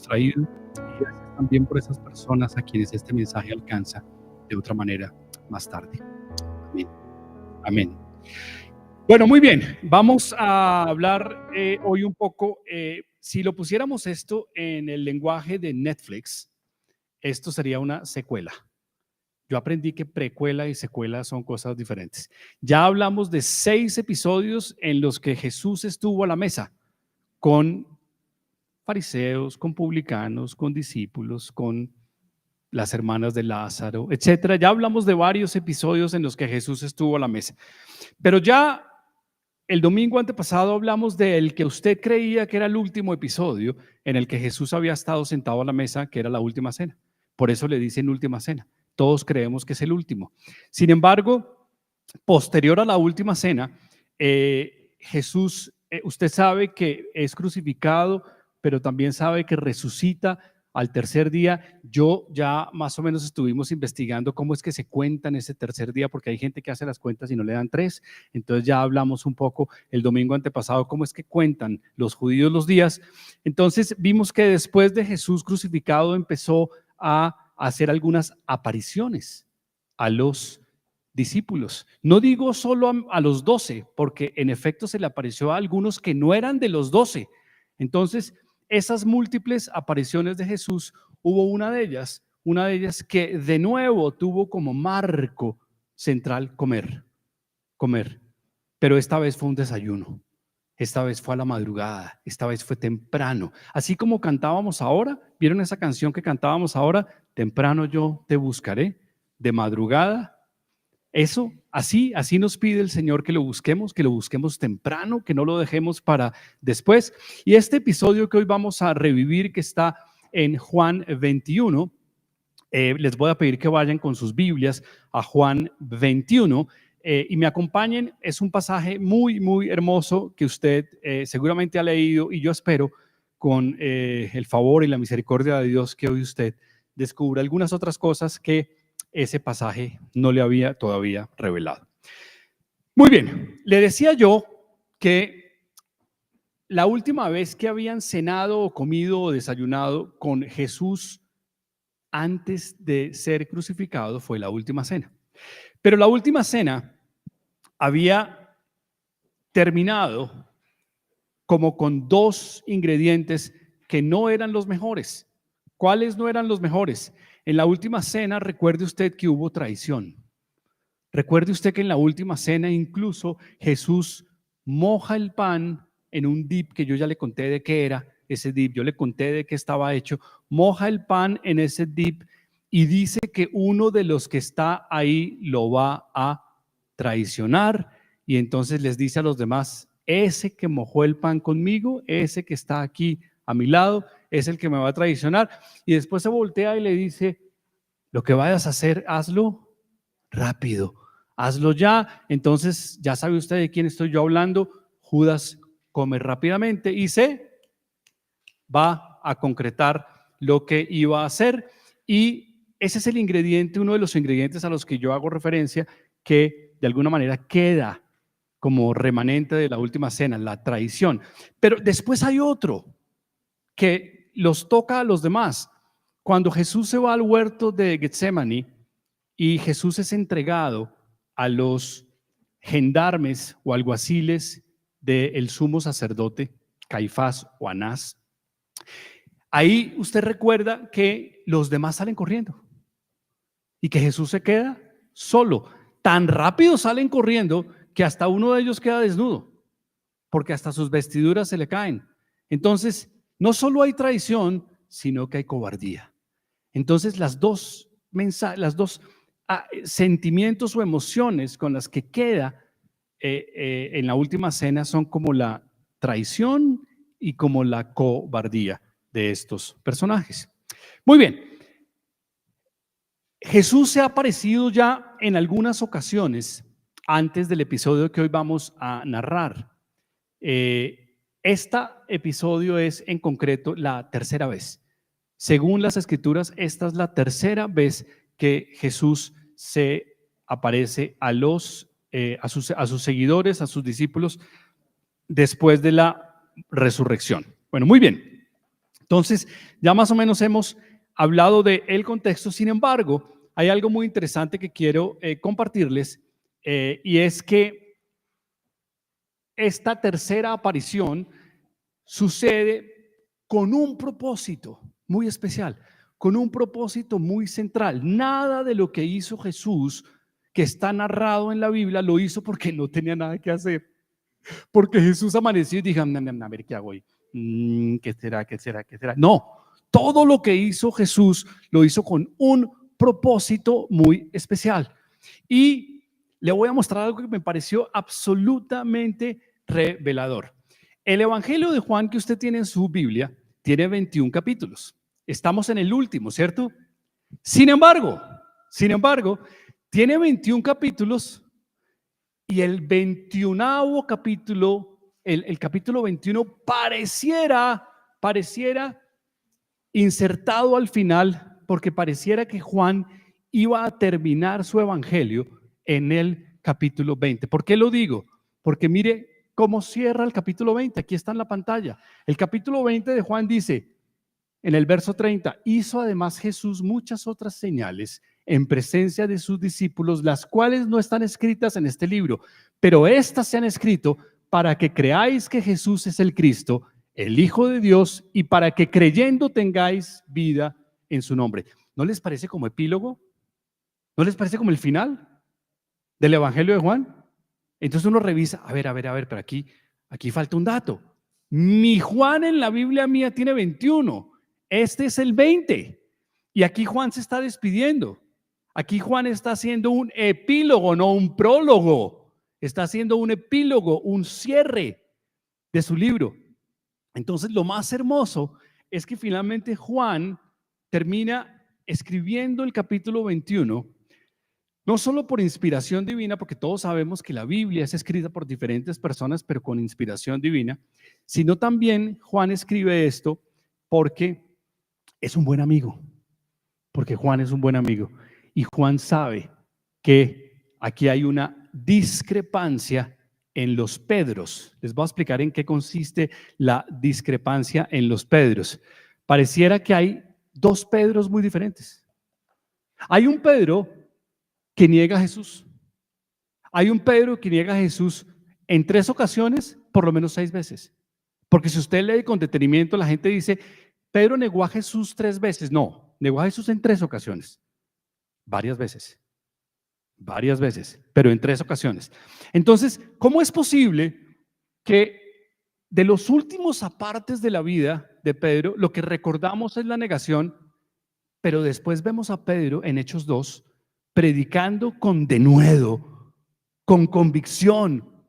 traído y gracias también por esas personas a quienes este mensaje alcanza de otra manera más tarde. Amén. Amén. Bueno, muy bien, vamos a hablar hoy un poco, si lo pusiéramos esto en el lenguaje de Netflix, esto sería una secuela. Yo aprendí que precuela y secuela son cosas diferentes. Ya hablamos de 6 episodios en los que Jesús estuvo a la mesa con fariseos, con publicanos, con discípulos, con las hermanas de Lázaro, etcétera. Ya hablamos de varios episodios en los que Jesús estuvo a la mesa. Pero ya el domingo antepasado hablamos del que usted creía que era el último episodio en el que Jesús había estado sentado a la mesa, que era la última cena. Por eso le dicen última cena. Todos creemos que es el último. Sin embargo, posterior a la última cena, Jesús, usted sabe que es crucificado, pero también sabe que resucita al tercer día. Yo ya más o menos estuvimos investigando cómo es que se cuentan ese tercer día, porque hay gente que hace las cuentas y no le dan 3. Entonces ya hablamos un poco el domingo antepasado cómo es que cuentan los judíos los días. Entonces vimos que después de Jesús crucificado empezó a hacer algunas apariciones a los discípulos. No digo solo a los 12, porque en efecto se le apareció a algunos que no eran de los 12. Entonces, esas múltiples apariciones de Jesús, hubo una de ellas que de nuevo tuvo como marco central comer. Pero esta vez fue un desayuno. Esta vez fue a la madrugada, esta vez fue temprano. Así como cantábamos ahora, ¿vieron esa canción que cantábamos ahora? Temprano yo te buscaré, de madrugada. Eso, así nos pide el Señor que lo busquemos temprano, que no lo dejemos para después. Y este episodio que hoy vamos a revivir, que está en Juan 21, les voy a pedir que vayan con sus Biblias a Juan 21. Y me acompañen. Es un pasaje muy, muy hermoso que usted seguramente ha leído, y yo espero con el favor y la misericordia de Dios que hoy usted descubra algunas otras cosas que ese pasaje no le había todavía revelado. Muy bien, le decía yo que la última vez que habían cenado o comido o desayunado con Jesús antes de ser crucificado fue la última cena. Pero la última cena había terminado como con 2 ingredientes que no eran los mejores. ¿Cuáles no eran los mejores? En la última cena, recuerde usted que hubo traición. Recuerde usted que en la última cena incluso Jesús moja el pan en un dip que yo ya le conté de qué era ese dip. Yo le conté de qué estaba hecho. Moja el pan en ese dip y dice que uno de los que está ahí lo va a traicionar, y entonces les dice a los demás: ese que mojó el pan conmigo, ese que está aquí a mi lado, es el que me va a traicionar. Y después se voltea y le dice: lo que vayas a hacer, hazlo rápido, hazlo ya. Entonces ya sabe usted de quién estoy yo hablando. Judas come rápidamente y se va a concretar lo que iba a hacer, y ese es el ingrediente, uno de los ingredientes a los que yo hago referencia, que de alguna manera queda como remanente de la última cena, la traición. Pero después hay otro que los toca a los demás. Cuando Jesús se va al huerto de Getsemaní y Jesús es entregado a los gendarmes o alguaciles del sumo sacerdote, Caifás o Anás, ahí usted recuerda que los demás salen corriendo y que Jesús se queda solo. Tan rápido salen corriendo que hasta uno de ellos queda desnudo, porque hasta sus vestiduras se le caen. Entonces, no solo hay traición, sino que hay cobardía. Entonces, las dos sentimientos o emociones con las que queda en la última cena son como la traición y como la cobardía de estos personajes. Muy bien. Jesús se ha aparecido ya en algunas ocasiones antes del episodio que hoy vamos a narrar. Este episodio es en concreto la tercera vez. Según las Escrituras, esta es la tercera vez que Jesús se aparece a sus seguidores, a sus discípulos, después de la resurrección. Bueno, muy bien. Entonces, ya más o menos hemos hablado del contexto. Sin embargo, hay algo muy interesante que quiero compartirles, y es que esta tercera aparición sucede con un propósito muy especial, con un propósito muy central. Nada de lo que hizo Jesús, que está narrado en la Biblia, lo hizo porque no tenía nada que hacer. Porque Jesús amaneció y dijo, a ver, ¿qué hago hoy? ¿Qué será? ¿Qué será? ¿Qué será? No, todo lo que hizo Jesús lo hizo con un propósito muy especial. Y le voy a mostrar algo que me pareció absolutamente revelador. El Evangelio de Juan que usted tiene en su Biblia tiene 21 capítulos. Estamos en el último, ¿cierto? Sin embargo, tiene 21 capítulos y el 21º capítulo, el capítulo 21 pareciera insertado al final, porque pareciera que Juan iba a terminar su evangelio en el capítulo 20. ¿Por qué lo digo? Porque mire cómo cierra el capítulo 20. Aquí está en la pantalla. El capítulo 20 de Juan dice, en el verso 30, hizo además Jesús muchas otras señales en presencia de sus discípulos, las cuales no están escritas en este libro, pero estas se han escrito para que creáis que Jesús es el Cristo, el Hijo de Dios, y para que creyendo tengáis vida en su nombre. ¿No les parece como epílogo? ¿No les parece como el final del Evangelio de Juan? Entonces uno revisa, a ver, pero aquí falta un dato. Mi Juan en la Biblia mía tiene 21, este es el 20, y aquí Juan se está despidiendo. Aquí Juan está haciendo un epílogo, no un prólogo. Está haciendo un epílogo, un cierre de su libro. Entonces, lo más hermoso es que finalmente Juan termina escribiendo el capítulo 21, no solo por inspiración divina, porque todos sabemos que la Biblia es escrita por diferentes personas, pero con inspiración divina, sino también Juan escribe esto porque es un buen amigo, porque Juan es un buen amigo. Y Juan sabe que aquí hay una discrepancia en los Pedros. Les voy a explicar en qué consiste la discrepancia en los Pedros. Pareciera que hay dos Pedros muy diferentes. Hay un Pedro que niega a Jesús. Hay un Pedro que niega a Jesús en 3 ocasiones, por lo menos 6 veces. Porque si usted lee con detenimiento, la gente dice, Pedro negó a Jesús 3 veces. No, negó a Jesús en 3 ocasiones. Varias veces, pero en 3 ocasiones. Entonces, ¿cómo es posible que de los últimos apartes de la vida de Pedro, lo que recordamos es la negación, pero después vemos a Pedro en Hechos 2 predicando con denuedo, con convicción,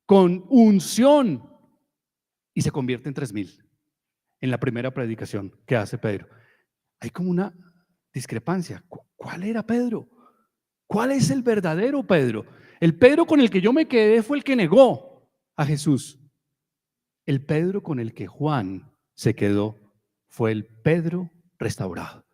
con unción, y se convierte en 3,000 en la primera predicación que hace Pedro? Hay como una discrepancia. ¿Cuál era Pedro? ¿Cuál es el verdadero Pedro? El Pedro con el que yo me quedé fue el que negó a Jesús. El Pedro con el que Juan se quedó fue el Pedro restaurado.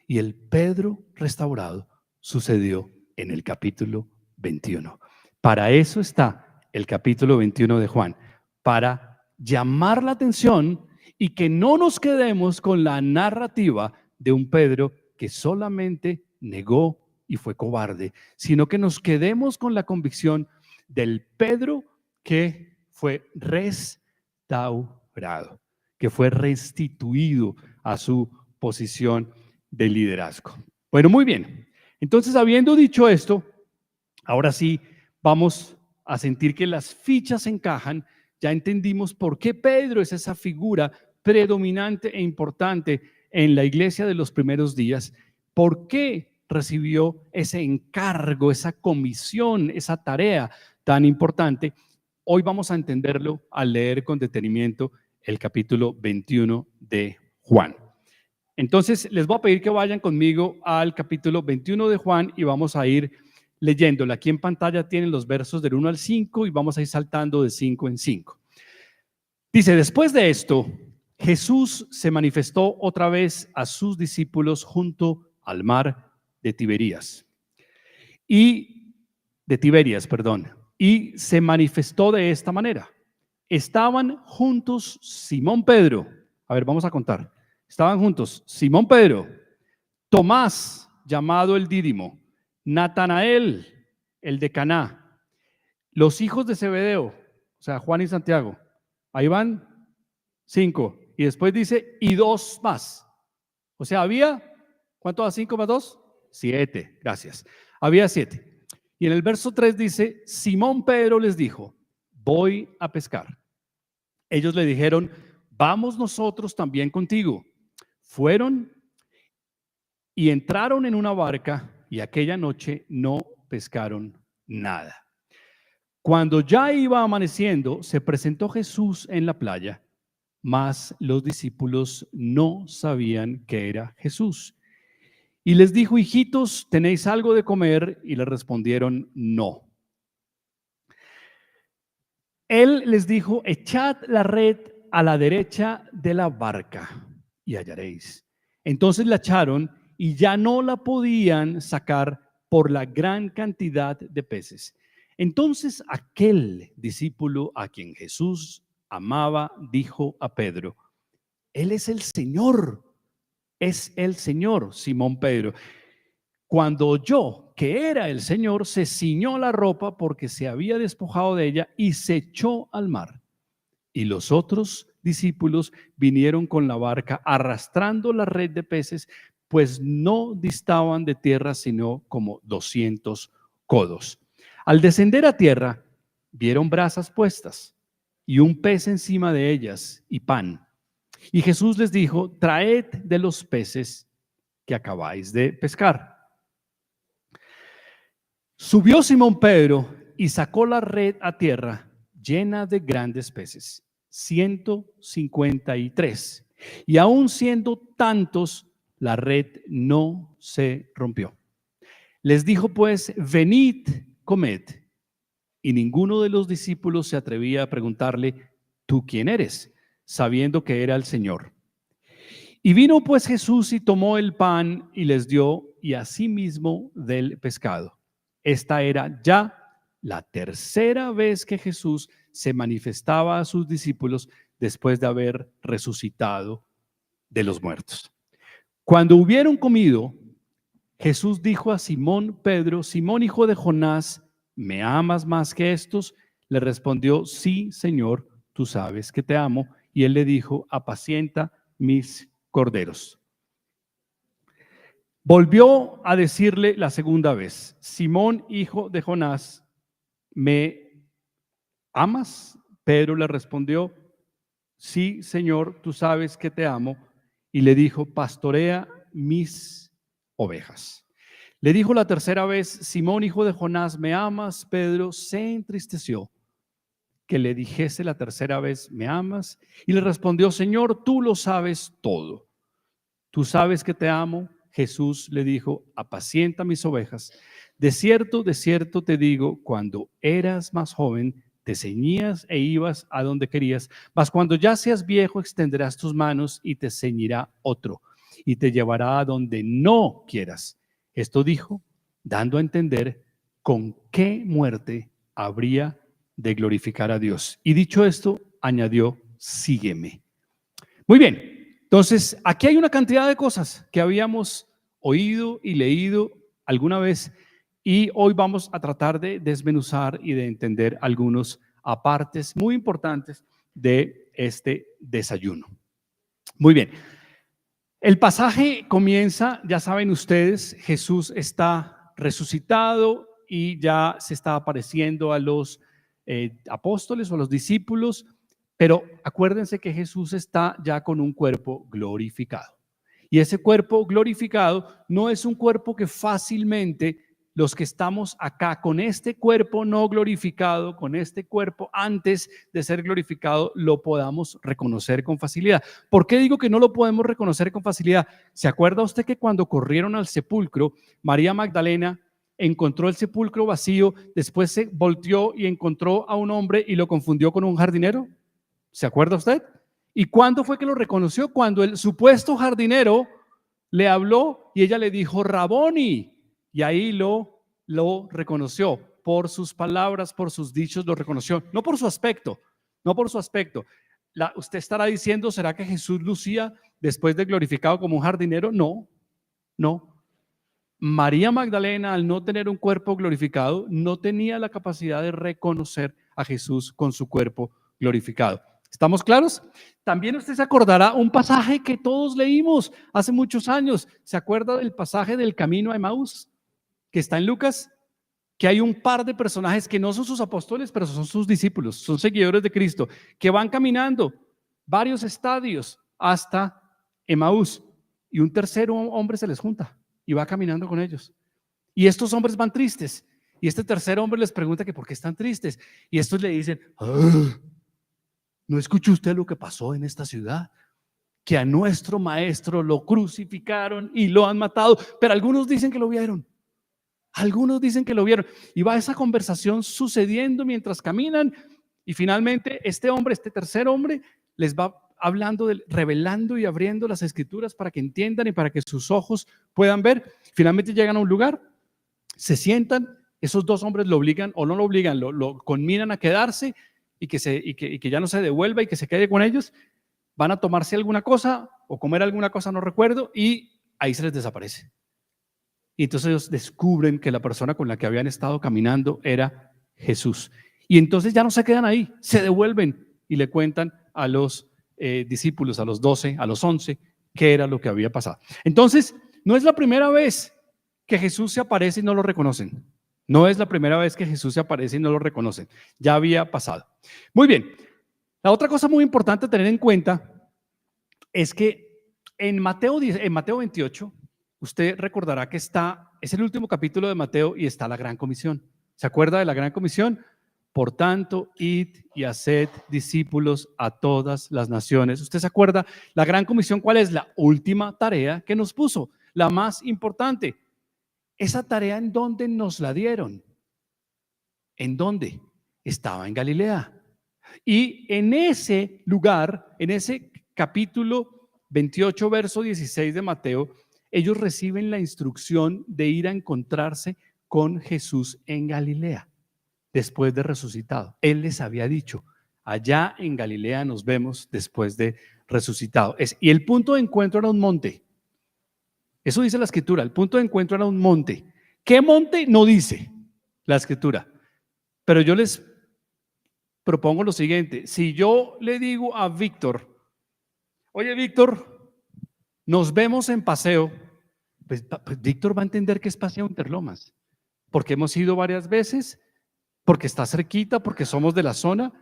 Y el Pedro restaurado sucedió en el capítulo 21. Para eso está el capítulo 21 de Juan, para llamar la atención y que no nos quedemos con la narrativa de un Pedro que solamente negó y fue cobarde, sino que nos quedemos con la convicción del Pedro que fue restaurado, que fue restituido a su posición de liderazgo. Bueno, muy bien. Entonces, habiendo dicho esto, ahora sí vamos a sentir que las fichas encajan. Ya entendimos por qué Pedro es esa figura predominante e importante en la iglesia de los primeros días. ¿Por qué recibió ese encargo, esa comisión, esa tarea tan importante? Hoy vamos a entenderlo al leer con detenimiento el capítulo 21 de Juan. Entonces, les voy a pedir que vayan conmigo al capítulo 21 de Juan y vamos a ir leyéndolo. Aquí en pantalla tienen los versos del 1 al 5 y vamos a ir saltando de 5 en 5. Dice, después de esto, Jesús se manifestó otra vez a sus discípulos junto al mar de Tiberias. Y se manifestó de esta manera. Estaban juntos Simón Pedro, A ver, vamos a contar. Estaban juntos Simón Pedro, Tomás, llamado el Dídimo, Natanael, el de Caná, los hijos de Zebedeo, o sea, Juan y Santiago. Ahí van 5. Y después dice, y 2 más. O sea, había, ¿cuánto da 5 más 2? 7, gracias. Había 7. Y en el verso 3 dice, Simón Pedro les dijo, voy a pescar. Ellos le dijeron, vamos nosotros también contigo. Fueron y entraron en una barca y aquella noche no pescaron nada. Cuando ya iba amaneciendo, se presentó Jesús en la playa, mas los discípulos no sabían que era Jesús. Y les dijo, hijitos, ¿tenéis algo de comer? Y le respondieron, no. Él les dijo, echad la red a la derecha de la barca y hallaréis. Entonces la echaron y ya no la podían sacar por la gran cantidad de peces. Entonces aquel discípulo a quien Jesús amaba dijo a Pedro, Él es el Señor. Es el Señor. Simón Pedro, cuando oyó que era el Señor, se ciñó la ropa porque se había despojado de ella y se echó al mar. Y los otros discípulos vinieron con la barca arrastrando la red de peces, pues no distaban de tierra sino como 200 codos. Al descender a tierra, vieron brasas puestas y un pez encima de ellas y pan. Y Jesús les dijo, traed de los peces que acabáis de pescar. Subió Simón Pedro y sacó la red a tierra llena de grandes peces, 153. Y aun siendo tantos, la red no se rompió. Les dijo pues, venid, comed. Y ninguno de los discípulos se atrevía a preguntarle, ¿tú quién eres? Sabiendo que era el Señor. Y vino pues Jesús y tomó el pan y les dio, y asimismo del pescado. Esta era ya la tercera vez que Jesús se manifestaba a sus discípulos después de haber resucitado de los muertos. Cuando hubieron comido, Jesús dijo a Simón Pedro, Simón hijo de Jonás, ¿me amas más que estos? Le respondió, sí, Señor, tú sabes que te amo. Y él le dijo, apacienta mis corderos. Volvió a decirle la segunda vez, Simón, hijo de Jonás, ¿me amas? Pedro le respondió, sí, Señor, tú sabes que te amo. Y le dijo, pastorea mis ovejas. Le dijo la tercera vez, Simón, hijo de Jonás, ¿me amas? Pedro se entristeció que le dijese la tercera vez, ¿me amas? Y le respondió, Señor, tú lo sabes todo. Tú sabes que te amo. Jesús le dijo, apacienta mis ovejas. De cierto te digo, cuando eras más joven, te ceñías e ibas a donde querías, mas cuando ya seas viejo, extenderás tus manos y te ceñirá otro, y te llevará a donde no quieras. Esto dijo, dando a entender con qué muerte habría de glorificar a Dios. Y dicho esto, añadió, sígueme. Muy bien. Entonces, aquí hay una cantidad de cosas que habíamos oído y leído alguna vez y hoy vamos a tratar de desmenuzar y de entender algunos apartes muy importantes de este desayuno. Muy bien. El pasaje comienza, ya saben ustedes, Jesús está resucitado y ya se está apareciendo a los apóstoles o a los discípulos. Pero acuérdense que Jesús está ya con un cuerpo glorificado. Y ese cuerpo glorificado no es un cuerpo que fácilmente los que estamos acá con este cuerpo no glorificado, con este cuerpo antes de ser glorificado, lo podamos reconocer con facilidad. ¿Por qué digo que no lo podemos reconocer con facilidad? ¿Se acuerda usted que cuando corrieron al sepulcro, María Magdalena encontró el sepulcro vacío, después se volteó y encontró a un hombre y lo confundió con un jardinero? ¿Se acuerda usted? ¿Y cuándo fue que lo reconoció? Cuando el supuesto jardinero le habló y ella le dijo, Raboni, y ahí lo reconoció. Por sus palabras, por sus dichos lo reconoció. No por su aspecto, no por su aspecto. Usted estará diciendo, ¿será que Jesús lucía después de glorificado como un jardinero? No, no. María Magdalena, al no tener un cuerpo glorificado, no tenía la capacidad de reconocer a Jesús con su cuerpo glorificado. ¿Estamos claros? También usted se acordará un pasaje que todos leímos hace muchos años. ¿Se acuerda del pasaje del camino a Emaús que está en Lucas? Que hay un par de personajes que no son sus apóstoles, pero son sus discípulos, son seguidores de Cristo, que van caminando varios estadios hasta Emaús, y un tercer hombre se les junta y va caminando con ellos. Y estos hombres van tristes, y este tercer hombre les pregunta que por qué están tristes, y estos le dicen, ¿no escuchó usted lo que pasó en esta ciudad? Que a nuestro maestro lo crucificaron y lo han matado, pero algunos dicen que lo vieron. Algunos dicen que lo vieron, y va esa conversación sucediendo mientras caminan, y finalmente este tercer hombre, les va hablando, revelando y abriendo las escrituras para que entiendan y para que sus ojos puedan ver. Finalmente llegan a un lugar, se sientan, esos dos hombres lo obligan o no lo obligan, lo conminan a quedarse y que ya no se devuelva y que se quede con ellos. Van a tomarse alguna cosa o comer alguna cosa, no recuerdo, y ahí se les desaparece. Y entonces ellos descubren que la persona con la que habían estado caminando era Jesús. Y entonces ya no se quedan ahí, se devuelven y le cuentan a los discípulos, a los 12, a los 11, qué era lo que había pasado. Entonces, no es la primera vez que Jesús se aparece y no lo reconocen. No es la primera vez que Jesús se aparece y no lo reconocen. Ya había pasado. Muy bien. La otra cosa muy importante a tener en cuenta es que en Mateo 28, usted recordará que es el último capítulo de Mateo y está la Gran Comisión. ¿Se acuerda de la Gran Comisión? Por tanto, id y haced discípulos a todas las naciones. ¿Usted se acuerda? La Gran Comisión, ¿cuál es? La última tarea que nos puso, la más importante. Esa tarea, ¿en dónde nos la dieron? ¿En dónde? Estaba en Galilea. Y en ese lugar, en ese capítulo 28, verso 16 de Mateo, ellos reciben la instrucción de ir a encontrarse con Jesús en Galilea, después de resucitado. Él les había dicho, allá en Galilea nos vemos después de resucitado. Y el punto de encuentro era un monte. Eso dice la Escritura, el punto de encuentro era un monte. ¿Qué monte? No dice la Escritura. Pero yo les propongo lo siguiente: si yo le digo a Víctor, oye Víctor, nos vemos en paseo, pues Víctor va a entender que es Paseo Interlomas, porque hemos ido varias veces, porque está cerquita, porque somos de la zona.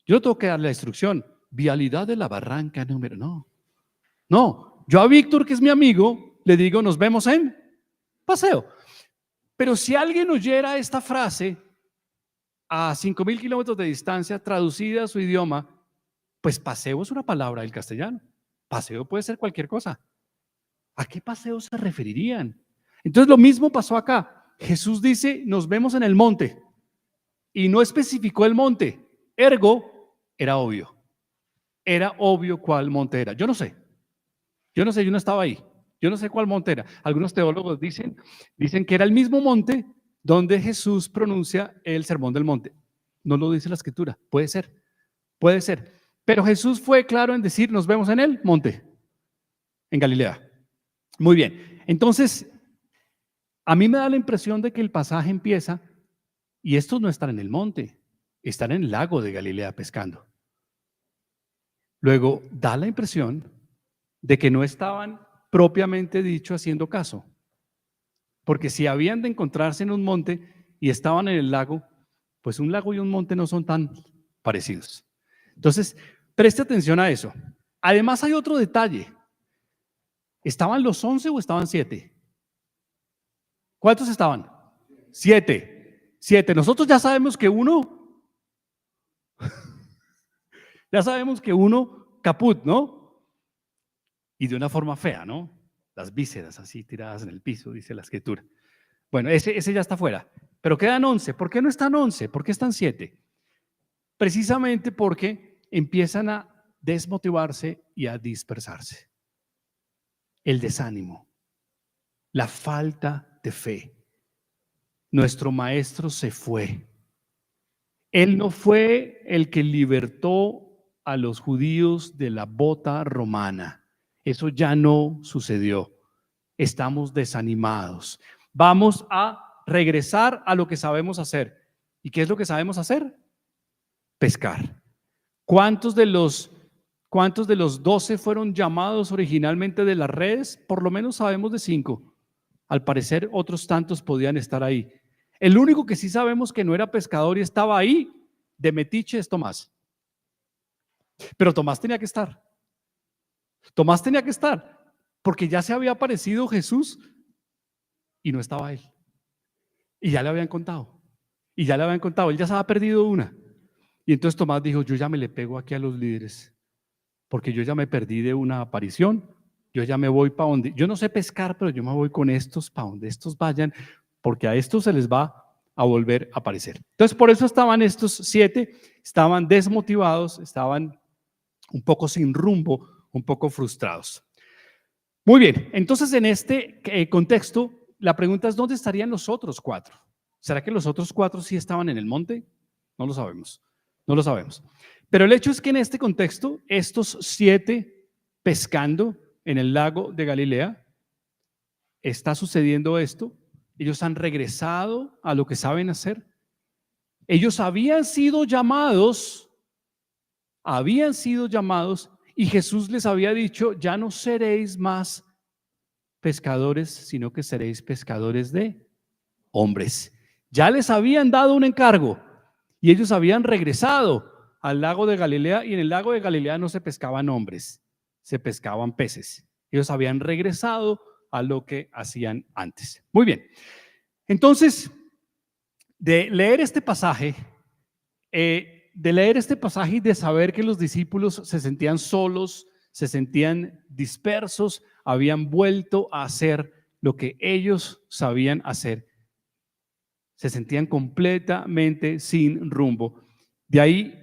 Yo no tengo que darle la instrucción, vialidad de la Barranca número, no, yo a Víctor, que es mi amigo, le digo, nos vemos en paseo. Pero si alguien oyera esta frase a 5.000 kilómetros de distancia, traducida a su idioma, pues paseo es una palabra del castellano. Paseo puede ser cualquier cosa. ¿A qué paseo se referirían? Entonces lo mismo pasó acá. Jesús dice, nos vemos en el monte, y no especificó el monte. Ergo, era obvio. Era obvio cuál monte era. Yo no sé, yo no estaba ahí. Yo no sé cuál monte era. Algunos teólogos dicen que era el mismo monte donde Jesús pronuncia el sermón del monte. No lo dice la Escritura. Puede ser. Pero Jesús fue claro en decir, nos vemos en el monte, en Galilea. Muy bien. Entonces, a mí me da la impresión de que el pasaje empieza, y estos no están en el monte, están en el lago de Galilea pescando. Luego, da la impresión de que no estaban propiamente dicho haciendo caso. Porque si habían de encontrarse en un monte y estaban en el lago, pues un lago y un monte no son tan parecidos. Entonces, preste atención a eso. Además, hay otro detalle. ¿Estaban los 11 o estaban 7? ¿Cuántos estaban? 7. Nosotros ya sabemos que uno caput, ¿no? Y de una forma fea, ¿no? Las vísceras así tiradas en el piso, dice la Escritura. Bueno, ese ya está fuera. Pero quedan 11. ¿Por qué no están 11? ¿Por qué están 7? Precisamente porque empiezan a desmotivarse y a dispersarse. El desánimo, la falta de fe. Nuestro maestro se fue. Él no fue el que libertó a los judíos de la bota romana. Eso ya no sucedió. Estamos desanimados. Vamos a regresar a lo que sabemos hacer. ¿Y qué es lo que sabemos hacer? Pescar. ¿Cuántos de los 12 fueron llamados originalmente de las redes? Por lo menos sabemos de 5. Al parecer otros tantos podían estar ahí. El único que sí sabemos que no era pescador y estaba ahí de metiche es Tomás. Pero Tomás tenía que estar. Tomás tenía que estar porque ya se había aparecido Jesús y no estaba él. Y ya le habían contado. Y ya le habían contado. Él ya se había perdido una. Y entonces Tomás dijo, yo ya me le pego aquí a los líderes porque yo ya me perdí de una aparición. Yo ya me voy para donde, yo no sé pescar, pero yo me voy con estos para donde estos vayan, porque a estos se les va a volver a aparecer. Entonces, por eso estaban estos 7, estaban desmotivados, estaban un poco sin rumbo, un poco frustrados. Muy bien, entonces en este contexto, la pregunta es, ¿dónde estarían los otros 4? ¿Será que los otros 4 sí estaban en el monte? No lo sabemos, no lo sabemos. Pero el hecho es que en este contexto, estos 7 pescando en el lago de Galilea, está sucediendo esto. Ellos han regresado a lo que saben hacer. Ellos habían sido llamados y Jesús les había dicho, ya no seréis más pescadores, sino que seréis pescadores de hombres. Ya les habían dado un encargo y ellos habían regresado al lago de Galilea, y en el lago de Galilea no se pescaban hombres, se pescaban peces. Ellos habían regresado a lo que hacían antes. Muy bien. Entonces, de leer este pasaje y de saber que los discípulos se sentían solos, se sentían dispersos, habían vuelto a hacer lo que ellos sabían hacer, se sentían completamente sin rumbo. De ahí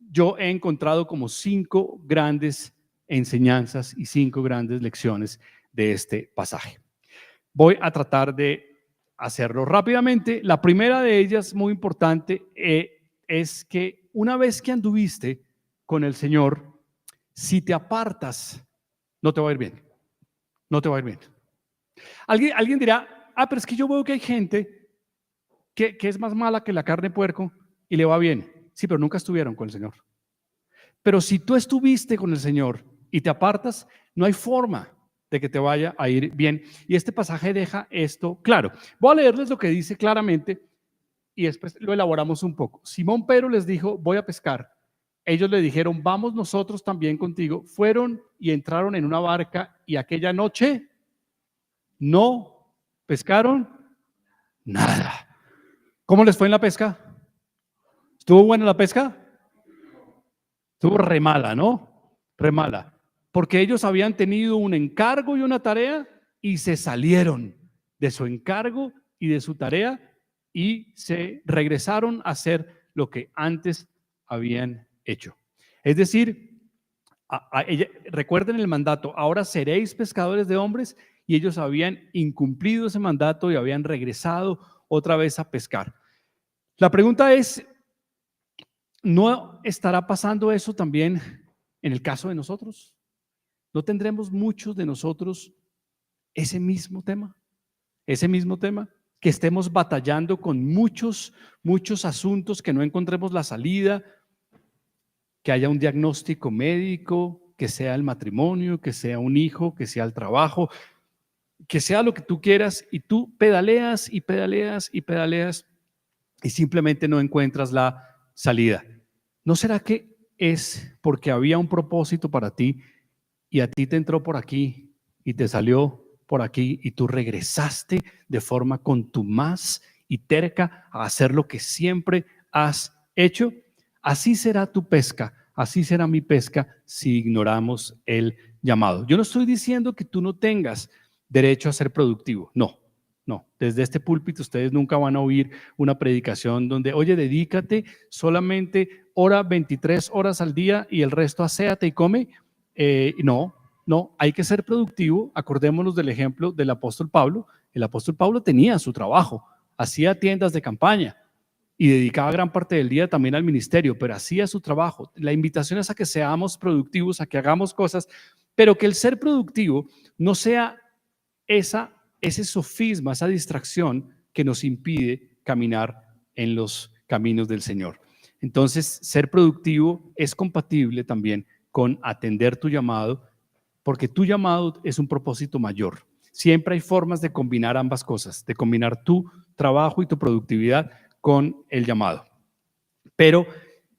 yo he encontrado como 5 grandes enseñanzas y 5 grandes lecciones de este pasaje. Voy a tratar de hacerlo rápidamente. La primera de ellas, muy importante, es que una vez que anduviste con el Señor, si te apartas, no te va a ir bien. No te va a ir bien. Alguien dirá, pero es que yo veo que hay gente que es más mala que la carne de puerco y le va bien. Sí, pero nunca estuvieron con el Señor. Pero si tú estuviste con el Señor y te apartas, no hay forma de que te vaya a ir bien. Y este pasaje deja esto claro. Voy a leerles lo que dice claramente y después lo elaboramos un poco. Simón Pedro les dijo, voy a pescar. Ellos le dijeron, vamos nosotros también contigo. Fueron y entraron en una barca y aquella noche no pescaron nada. ¿Cómo les fue en la pesca? ¿Estuvo buena la pesca? Estuvo re mala, ¿no? Re mala. Porque ellos habían tenido un encargo y una tarea y se salieron de su encargo y de su tarea y se regresaron a hacer lo que antes habían hecho. Es decir, recuerden el mandato, ahora seréis pescadores de hombres, y ellos habían incumplido ese mandato y habían regresado otra vez a pescar. La pregunta es, ¿no estará pasando eso también en el caso de nosotros? ¿No tendremos muchos de nosotros ese mismo tema? Que estemos batallando con muchos asuntos, que no encontremos la salida, que haya un diagnóstico médico, que sea el matrimonio, que sea un hijo, que sea el trabajo, que sea lo que tú quieras, y tú pedaleas y pedaleas y pedaleas y simplemente no encuentras la salida. ¿No será que es porque había un propósito para ti y a ti te entró por aquí y te salió por aquí y tú regresaste de forma contumaz y terca a hacer lo que siempre has hecho? Así será tu pesca, así será mi pesca si ignoramos el llamado. Yo no estoy diciendo que tú no tengas derecho a ser productivo, no. Desde este púlpito ustedes nunca van a oír una predicación donde, oye, dedícate, solamente ora 23 horas al día y el resto aséate y come. No, hay que ser productivo. Acordémonos del ejemplo del apóstol Pablo. El apóstol Pablo tenía su trabajo, hacía tiendas de campaña, y dedicaba gran parte del día también al ministerio, pero hacía su trabajo. La invitación es a que seamos productivos, a que hagamos cosas, pero que el ser productivo no sea ese sofisma, esa distracción que nos impide caminar en los caminos del Señor. Entonces, ser productivo es compatible también con atender tu llamado, porque tu llamado es un propósito mayor. Siempre hay formas de combinar ambas cosas, de combinar tu trabajo y tu productividad con el llamado. Pero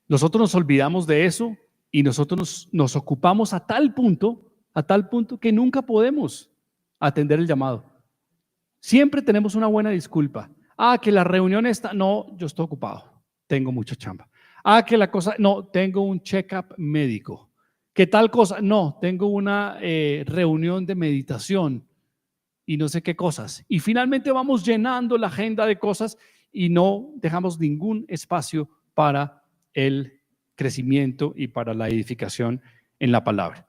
nosotros nos olvidamos de eso y nosotros nos ocupamos a tal punto que nunca podemos atender el llamado. Siempre tenemos una buena disculpa. Que la reunión está, no, yo estoy ocupado, tengo mucha chamba. Que la cosa, no, tengo un check-up médico. ¿Qué tal cosa? No, tengo una reunión de meditación y no sé qué cosas. Y finalmente vamos llenando la agenda de cosas y no dejamos ningún espacio para el crecimiento y para la edificación en la palabra.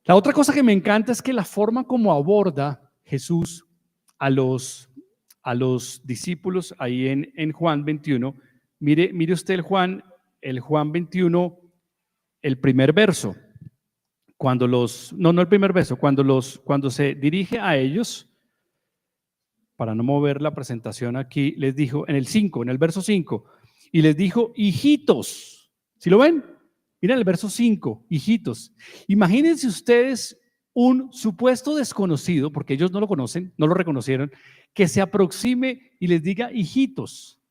La otra cosa que me encanta es que la forma como aborda Jesús a los discípulos ahí en Juan 21, mire usted el Juan 21, el primer verso, cuando se dirige a ellos, para no mover la presentación aquí, les dijo en el verso 5, y les dijo, hijitos, ¿sí lo ven? Miren el verso 5, hijitos. Imagínense ustedes un supuesto desconocido, porque ellos no lo conocen, no lo reconocieron, que se aproxime y les diga, hijitos,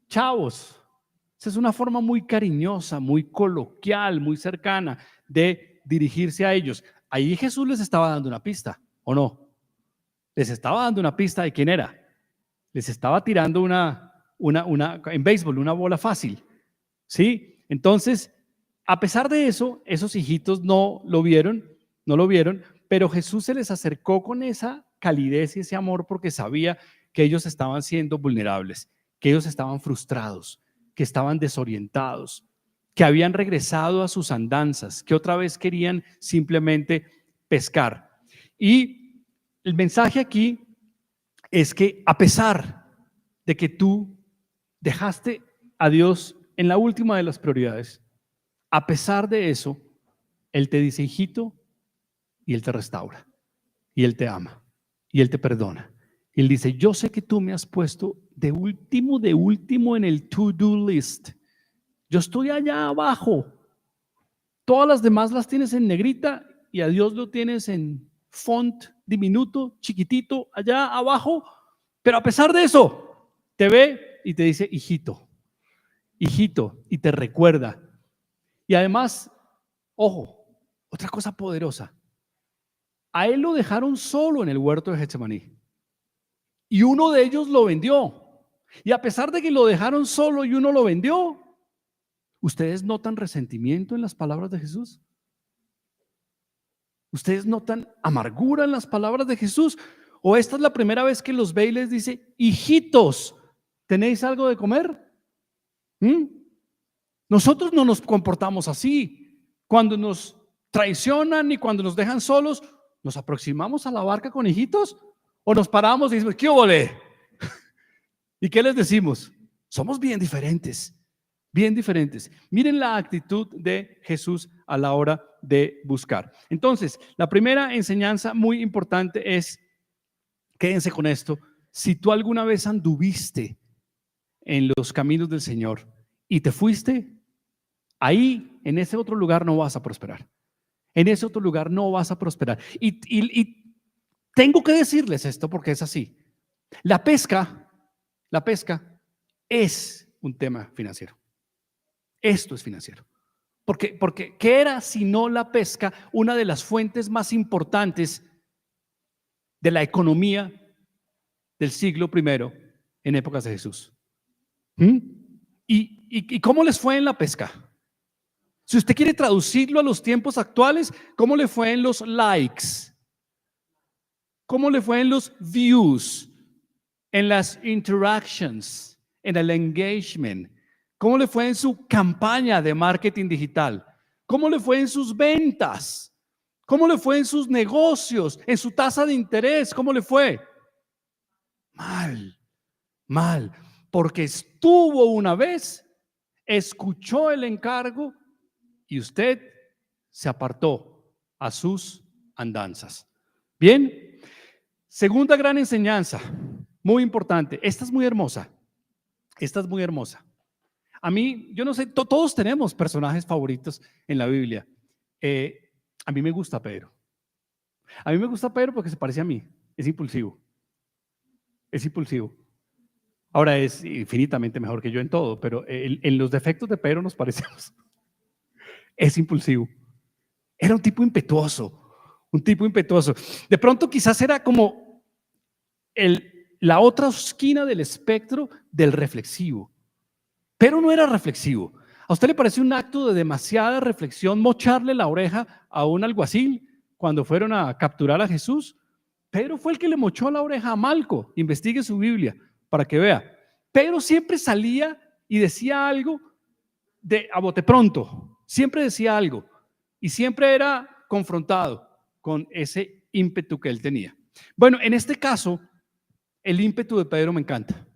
chavos. Esa es una forma muy cariñosa, muy coloquial, muy cercana de dirigirse a ellos. Ahí Jesús les estaba dando una pista, ¿o no? Les estaba dando una pista de quién era. Les estaba tirando en béisbol, una bola fácil, ¿sí? Entonces, a pesar de eso, esos hijitos no lo vieron, pero Jesús se les acercó con esa calidez y ese amor porque sabía que ellos estaban siendo vulnerables, que ellos estaban frustrados, que estaban desorientados, que habían regresado a sus andanzas, que otra vez querían simplemente pescar. Y el mensaje aquí es que a pesar de que tú dejaste a Dios en la última de las prioridades, a pesar de eso, Él te dice, hijito, y Él te restaura, y Él te ama, y Él te perdona. Y Él dice, yo sé que tú me has puesto de último en el to-do list. Yo estoy allá abajo. Todas las demás las tienes en negrita y a Dios lo tienes en font diminuto, chiquitito, allá abajo. Pero a pesar de eso, te ve y te dice, hijito, y te recuerda. Y además, ojo, otra cosa poderosa. A él lo dejaron solo en el huerto de Getsemaní. Y uno de ellos lo vendió. Y a pesar de que lo dejaron solo y uno lo vendió, ¿ustedes notan resentimiento en las palabras de Jesús? ¿Ustedes notan amargura en las palabras de Jesús? ¿O esta es la primera vez que los ve y les dice, hijitos, ¿tenéis algo de comer? Nosotros no nos comportamos así. Cuando nos traicionan y cuando nos dejan solos, ¿nos aproximamos a la barca con hijitos? ¿O nos paramos y decimos, qué ole? ¿Y qué les decimos? Somos bien diferentes, bien diferentes. Miren la actitud de Jesús a la hora de buscar. Entonces, la primera enseñanza muy importante es, quédense con esto, si tú alguna vez anduviste en los caminos del Señor y te fuiste, ahí, en ese otro lugar no vas a prosperar. En ese otro lugar no vas a prosperar. Y tengo que decirles esto porque es así. La pesca es un tema financiero. Esto es financiero. Porque ¿qué era sino la pesca una de las fuentes más importantes de la economía del siglo I en épocas de Jesús? ¿Y cómo les fue en la pesca? Si usted quiere traducirlo a los tiempos actuales, ¿cómo le fue en los likes? ¿Cómo le fue en los views? En las interactions, en el engagement. ¿Cómo le fue en su campaña de marketing digital? ¿Cómo le fue en sus ventas? ¿Cómo le fue en sus negocios? ¿En su tasa de interés? ¿Cómo le fue? Mal. porque estuvo una vez, escuchó el encargo y usted se apartó a sus andanzas. Bien, segunda gran enseñanza, muy importante. Esta es muy hermosa. Esta es muy hermosa. A mí, yo no sé, todos tenemos personajes favoritos en la Biblia. A mí me gusta Pedro. A mí me gusta Pedro porque se parece a mí. Es impulsivo. Es impulsivo. Ahora es infinitamente mejor que yo en todo, pero en los defectos de Pedro nos parecemos. Es impulsivo. Era un tipo impetuoso. Un tipo impetuoso. De pronto quizás era como la otra esquina del espectro del reflexivo. Pero no era reflexivo. ¿A usted le parece un acto de demasiada reflexión mocharle la oreja a un alguacil cuando fueron a capturar a Jesús? Pedro fue el que le mochó la oreja a Malco. Investigue su Biblia para que vea. Pedro siempre salía y decía algo a bote pronto. Siempre decía algo y siempre era confrontado con ese ímpetu que él tenía. Bueno, en este caso, el ímpetu de Pedro me encanta.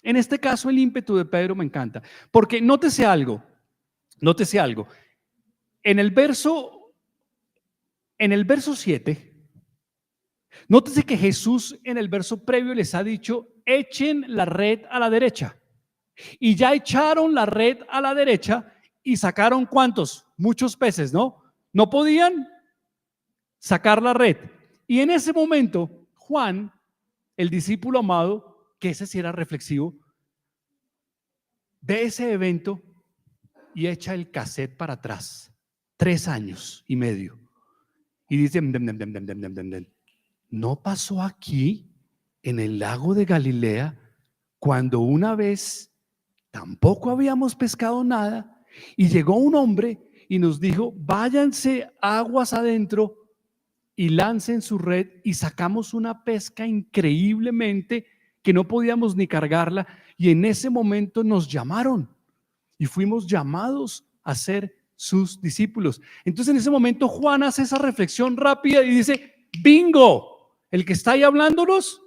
En este caso, el ímpetu de Pedro me encanta. Porque nótese algo. En el verso 7, nótese que Jesús en el verso previo les ha dicho, echen la red a la derecha. Y ya echaron la red a la derecha y sacaron ¿cuántos? Muchos peces, ¿no? No podían sacar la red. Y en ese momento, Juan, el discípulo amado, que ese sí era reflexivo, ve ese evento y echa el cassette para atrás, 3 años y medio, y dice, ¿no pasó aquí en el lago de Galilea cuando una vez tampoco habíamos pescado nada y llegó un hombre y nos dijo, váyanse aguas adentro y lancen su red, y sacamos una pesca increíblemente que no podíamos ni cargarla, y en ese momento nos llamaron y fuimos llamados a ser sus discípulos? Entonces en ese momento Juan hace esa reflexión rápida y dice, bingo, el que está ahí hablándonos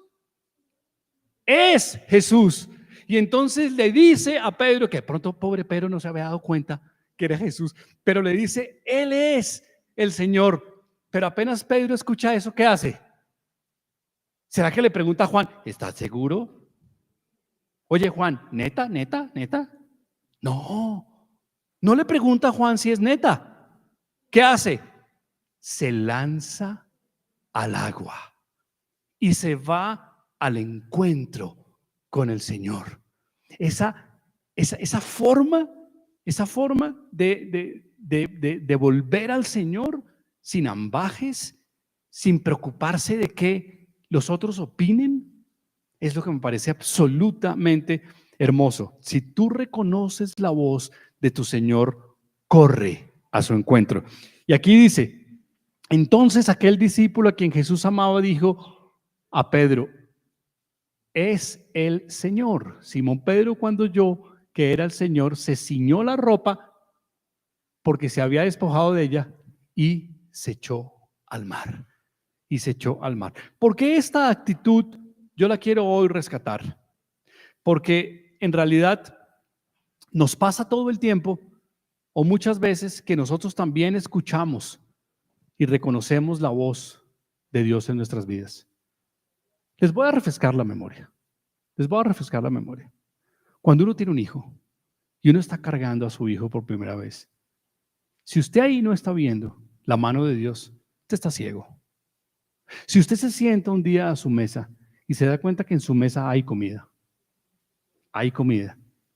es Jesús. Y entonces le dice a Pedro, que de pronto pobre Pedro no se había dado cuenta que era Jesús, pero le dice, él es el Señor. Pero apenas Pedro escucha eso, ¿qué hace? ¿Será que le pregunta a Juan, ¿estás seguro? Oye, Juan, ¿neta? No, no le pregunta a Juan si es neta. ¿Qué hace? Se lanza al agua y se va al encuentro con el Señor. Esa forma de volver al Señor sin ambajes, sin preocuparse de que los otros opinen, es lo que me parece absolutamente hermoso. Si tú reconoces la voz de tu Señor, corre a su encuentro. Y aquí dice, entonces aquel discípulo a quien Jesús amaba dijo a Pedro, es el Señor. Simón Pedro, cuando oyó que era el Señor, se ciñó la ropa porque se había despojado de ella y se echó al mar. ¿Por qué esta actitud yo la quiero hoy rescatar? Porque en realidad nos pasa todo el tiempo, o muchas veces, que nosotros también escuchamos y reconocemos la voz de Dios en nuestras vidas. Les voy a refrescar la memoria. Cuando uno tiene un hijo y uno está cargando a su hijo por primera vez, si usted ahí no está viendo la mano de Dios, usted está ciego. Si usted se sienta un día a su mesa y se da cuenta que en su mesa hay comida,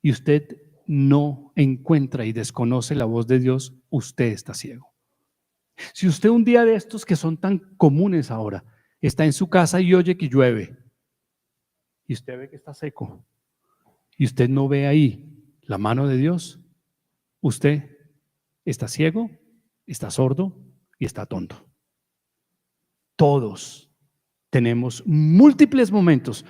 y usted no encuentra y desconoce la voz de Dios, usted está ciego. Si usted un día de estos que son tan comunes ahora, está en su casa y oye que llueve, y usted ve que está seco, y usted no ve ahí la mano de Dios, usted está ciego, está sordo y está tonto. Todos tenemos múltiples momentos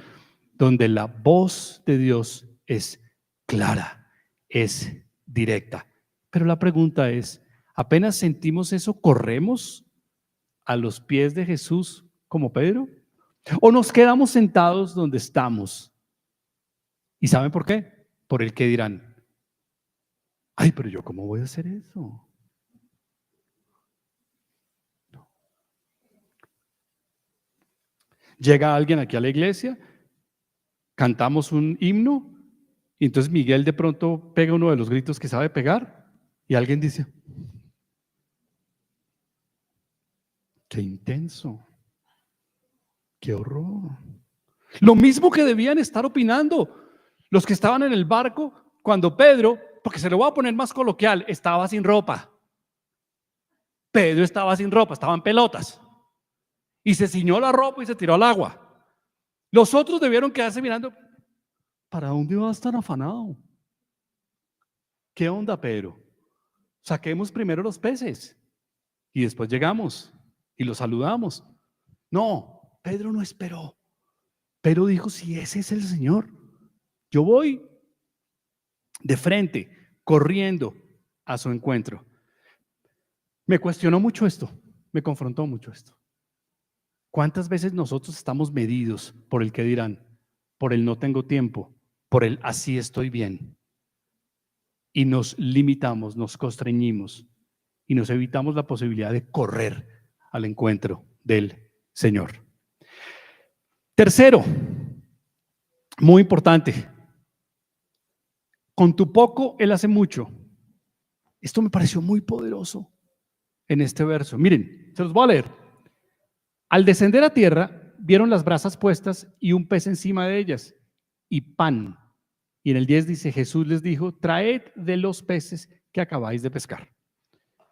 donde la voz de Dios es clara, es directa. Pero la pregunta es, ¿apenas sentimos eso, corremos a los pies de Jesús como Pedro? ¿O nos quedamos sentados donde estamos ¿Y saben por qué? Por el que dirán. Ay, pero yo ¿cómo voy a hacer eso? No. Llega alguien aquí a la iglesia, cantamos un himno, y entonces Miguel de pronto pega uno de los gritos que sabe pegar, y alguien dice, qué intenso, qué horror. Lo mismo que debían estar opinando los que estaban en el barco cuando Pedro, porque se lo voy a poner más coloquial, estaba sin ropa. Pedro estaba sin ropa, estaba en pelotas. Y se ciñó la ropa y se tiró al agua. Los otros debieron quedarse mirando. ¿Para dónde vas tan afanado? ¿Qué onda, Pedro? Saquemos primero los peces y después llegamos y los saludamos. No, Pedro no esperó. Pedro dijo, si ese es el Señor, yo voy de frente, corriendo a su encuentro. Me cuestionó mucho esto, me confrontó mucho esto. ¿Cuántas veces nosotros estamos medidos por el que dirán, por el no tengo tiempo, por el así estoy bien? Y nos limitamos, nos constreñimos y nos evitamos la posibilidad de correr al encuentro del Señor. Tercero, muy importante, con tu poco Él hace mucho. Esto me pareció muy poderoso en este verso. Miren, se los voy a leer. Al descender a tierra, vieron las brasas puestas y un pez encima de ellas y pan. Y en el 10 dice, Jesús les dijo, traed de los peces que acabáis de pescar.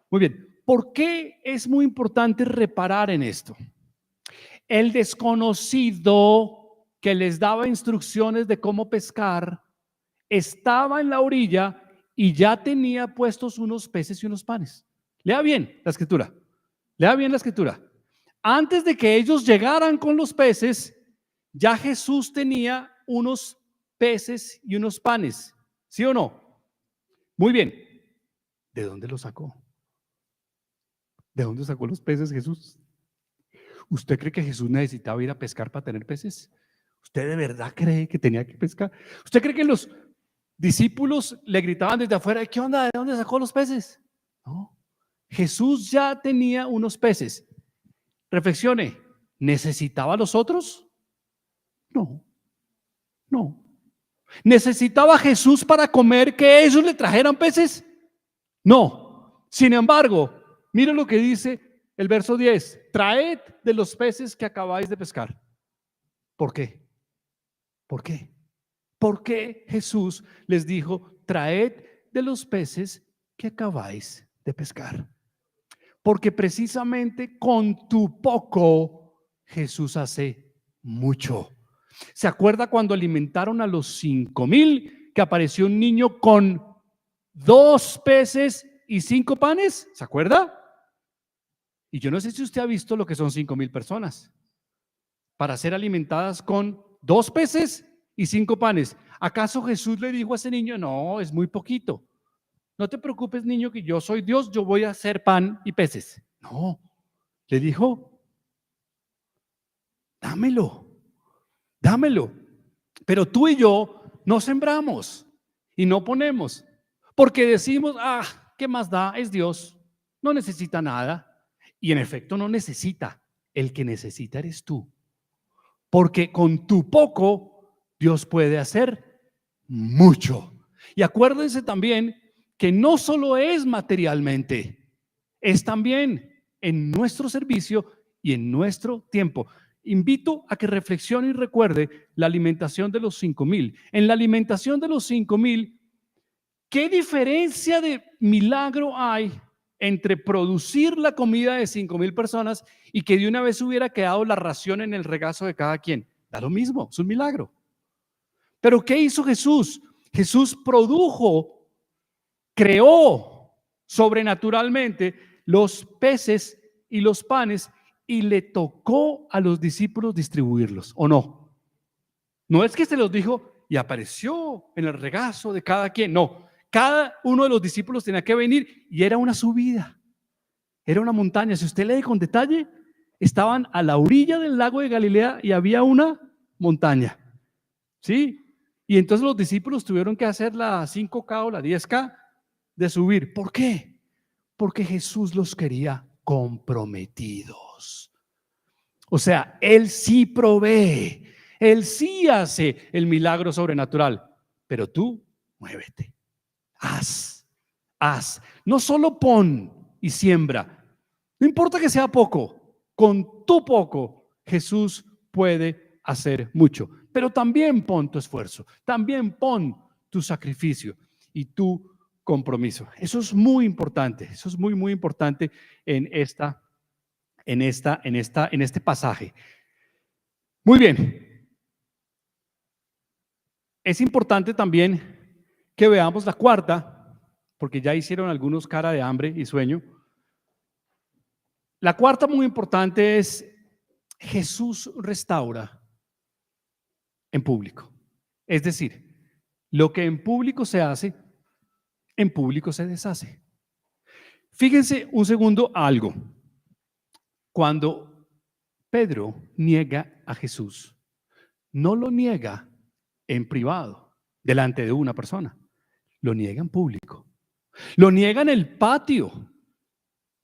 Muy bien, ¿por qué es muy importante reparar en esto? El desconocido que les daba instrucciones de cómo pescar estaba en la orilla y ya tenía puestos unos peces y unos panes. Lea bien la escritura. Lea bien la escritura. Antes de que ellos llegaran con los peces, ya Jesús tenía unos peces y unos panes. ¿Sí o no? Muy bien. ¿De dónde los sacó? ¿De dónde sacó los peces Jesús? ¿Usted cree que Jesús necesitaba ir a pescar para tener peces? ¿Usted de verdad cree que tenía que pescar? ¿Usted cree que los discípulos le gritaban desde afuera, ¿qué onda? ¿De dónde sacó los peces? No. Jesús ya tenía unos peces. Reflexione, ¿necesitaba los otros? No, no. ¿Necesitaba Jesús para comer que ellos le trajeran peces? No. Sin embargo, mire lo que dice el verso 10. Traed de los peces que acabáis de pescar. ¿Por qué? ¿Por qué? ¿Por qué Jesús les dijo, traed de los peces que acabáis de pescar? Porque precisamente con tu poco Jesús hace mucho. ¿Se acuerda cuando alimentaron a los 5,000 que apareció un niño con 2 peces y 5 panes? ¿Se acuerda? Y yo no sé si usted ha visto lo que son 5,000 personas para ser alimentadas con 2 peces y 5 panes. ¿Acaso Jesús le dijo a ese niño, no, es muy poquito? No te preocupes, niño, que yo soy Dios, yo voy a hacer pan y peces. No, le dijo, dámelo, dámelo. Pero tú y yo no sembramos y no ponemos, porque decimos, ¿qué más da? Es Dios, no necesita nada. Y en efecto no necesita, el que necesita eres tú. Porque con tu poco Dios puede hacer mucho. Y acuérdense también que no solo es materialmente, es también en nuestro servicio y en nuestro tiempo. Invito a que reflexione y recuerde la alimentación de los 5,000. En la alimentación de los 5,000, ¿qué diferencia de milagro hay entre producir la comida de 5,000 personas y que de una vez hubiera quedado la ración en el regazo de cada quien? Da lo mismo, es un milagro. Pero ¿qué hizo Jesús? Jesús produjo, creó sobrenaturalmente los peces y los panes y le tocó a los discípulos distribuirlos, ¿o no? No es que se los dijo y apareció en el regazo de cada quien, no. Cada uno de los discípulos tenía que venir y era una subida, era una montaña. Si usted lee con detalle, estaban a la orilla del lago de Galilea y había una montaña, ¿sí? Y entonces los discípulos tuvieron que hacer la 5K o la 10K de subir. ¿Por qué? Porque Jesús los quería comprometidos. O sea, Él sí provee, Él sí hace el milagro sobrenatural, pero tú muévete, haz. No solo pon y siembra, no importa que sea poco, con tu poco Jesús puede hacer mucho, pero también pon tu esfuerzo, también pon tu sacrificio y tu compromiso. Eso es muy importante, eso es muy importante en este pasaje. Muy bien. Es importante también que veamos la cuarta, porque ya hicieron algunos cara de hambre y sueño. La cuarta muy importante es Jesús restaura en público. Es decir, lo que en público se hace, en público se deshace. Fíjense un segundo algo. Cuando Pedro niega a Jesús, no lo niega en privado, delante de una persona, lo niega en público. Lo niega en el patio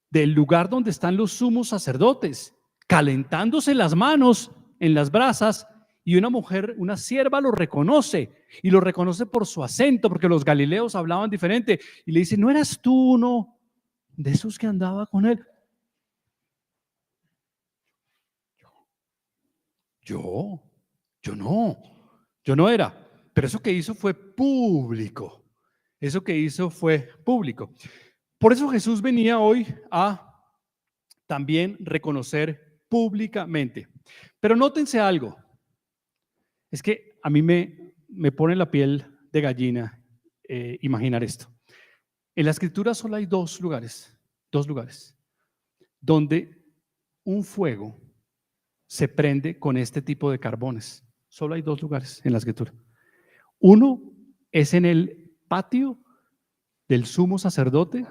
del lugar donde están los sumos sacerdotes, calentándose las manos en las brasas, y una mujer, una sierva, lo reconoce, y lo reconoce por su acento, porque los galileos hablaban diferente, y le dice: ¿no eras tú uno de esos que andaba con él? Yo no era, pero eso que hizo fue público, Por eso Jesús venía hoy a también reconocer públicamente. Pero nótense algo, es que a mí me pone la piel de gallina imaginar esto. En la Escritura solo hay dos lugares donde un fuego se prende con este tipo de carbones. Solo hay dos lugares en la Escritura. Uno es en el patio del sumo sacerdote,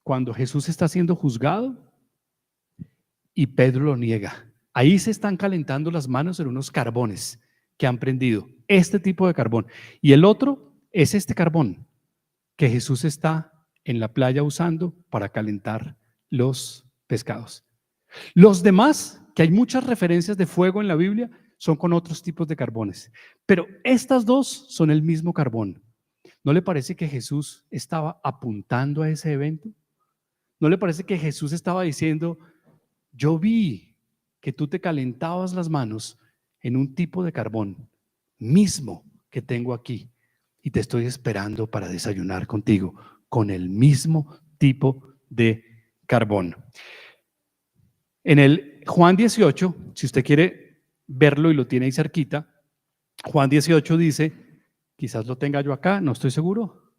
cuando Jesús está siendo juzgado y Pedro lo niega. Ahí se están calentando las manos en unos carbones que han prendido, este tipo de carbón. Y el otro es este carbón que Jesús está en la playa usando para calentar los pescados. Los demás, que hay muchas referencias de fuego en la Biblia, son con otros tipos de carbones. Pero estas dos son el mismo carbón. ¿No le parece que Jesús estaba apuntando a ese evento? ¿No le parece que Jesús estaba diciendo: yo vi que tú te calentabas las manos en un tipo de carbón mismo que tengo aquí, y te estoy esperando para desayunar contigo con el mismo tipo de carbón? En el Juan 18, si usted quiere verlo y lo tiene ahí cerquita, Juan 18 dice, quizás lo tenga yo acá, no estoy seguro.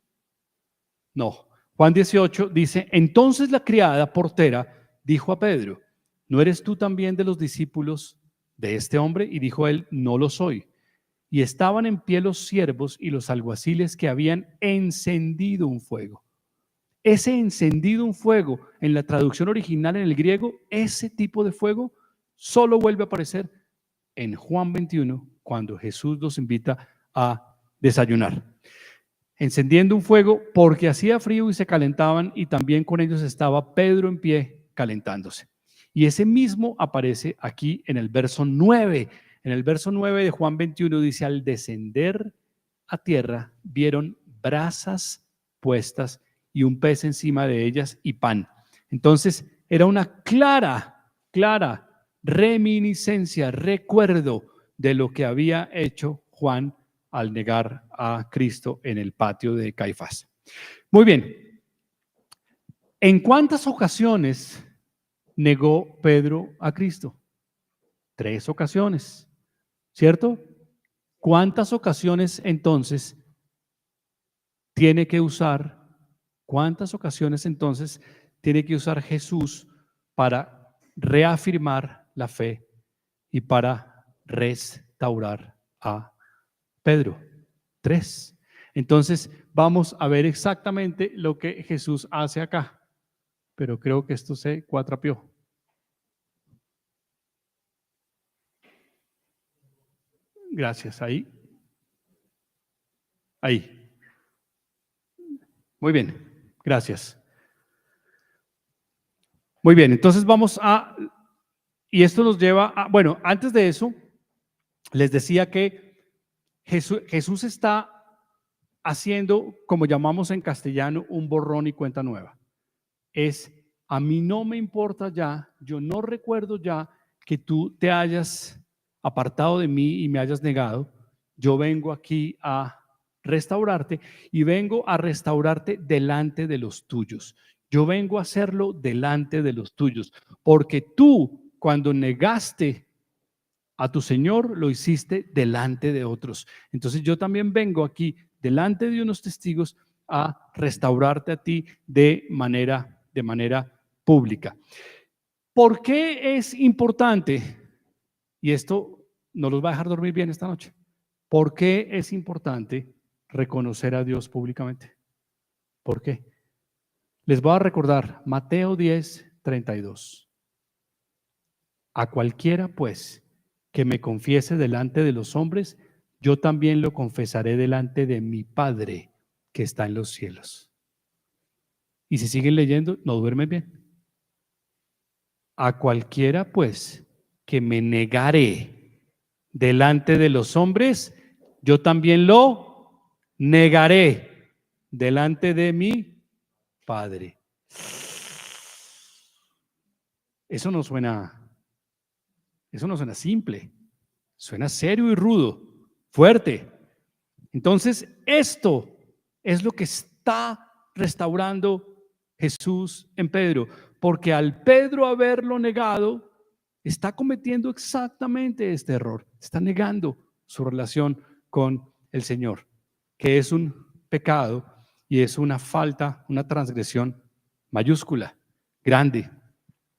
No, Juan 18 dice: entonces la criada portera dijo a Pedro: ¿no eres tú también de los discípulos de este hombre? Y dijo él: no lo soy. Y estaban en pie los siervos y los alguaciles que habían encendido un fuego. Ese encendido un fuego, en la traducción original en el griego, ese tipo de fuego solo vuelve a aparecer en Juan 21, cuando Jesús los invita a desayunar. Encendiendo un fuego porque hacía frío y se calentaban, y también con ellos estaba Pedro en pie calentándose. Y ese mismo aparece aquí en el verso 9. En el verso 9 de Juan 21 dice: al descender a tierra vieron brasas puestas y un pez encima de ellas y pan. Entonces era una clara reminiscencia, recuerdo de lo que había hecho Juan al negar a Cristo en el patio de Caifás. Muy bien. ¿En cuántas ocasiones negó Pedro a Cristo? 3 ocasiones, ¿cierto? ¿Cuántas ocasiones entonces tiene que usar Jesús para reafirmar la fe y para restaurar a Pedro? 3. Entonces vamos a ver exactamente lo que Jesús hace acá, pero creo que esto se cuatrapeó. Gracias, ahí. Ahí. Muy bien, gracias. Muy bien, entonces y esto nos lleva bueno, antes de eso, les decía que Jesús está haciendo, como llamamos en castellano, un borrón y cuenta nueva. A mí no me importa ya, yo no recuerdo ya que tú te hayas apartado de mí y me hayas negado. Yo vengo aquí a restaurarte y vengo a restaurarte delante de los tuyos. Yo vengo a hacerlo delante de los tuyos, porque tú cuando negaste a tu Señor lo hiciste delante de otros. Entonces yo también vengo aquí delante de unos testigos a restaurarte a ti de manera pública. ¿Por qué es importante? Y esto no los va a dejar dormir bien esta noche. ¿Por qué es importante reconocer a Dios públicamente? ¿Por qué? Les voy a recordar Mateo 10:32. A cualquiera, pues, que me confiese delante de los hombres, yo también lo confesaré delante de mi Padre que está en los cielos. Y si siguen leyendo, no duermen bien. A cualquiera, pues, que me negare delante de los hombres, yo también lo negaré delante de mi Padre. Eso no suena simple, suena serio y rudo, fuerte. Entonces, esto es lo que está restaurando Jesús en Pedro, porque al Pedro haberlo negado, está cometiendo exactamente este error, está negando su relación con el Señor, que es un pecado y es una falta, una transgresión mayúscula, grande.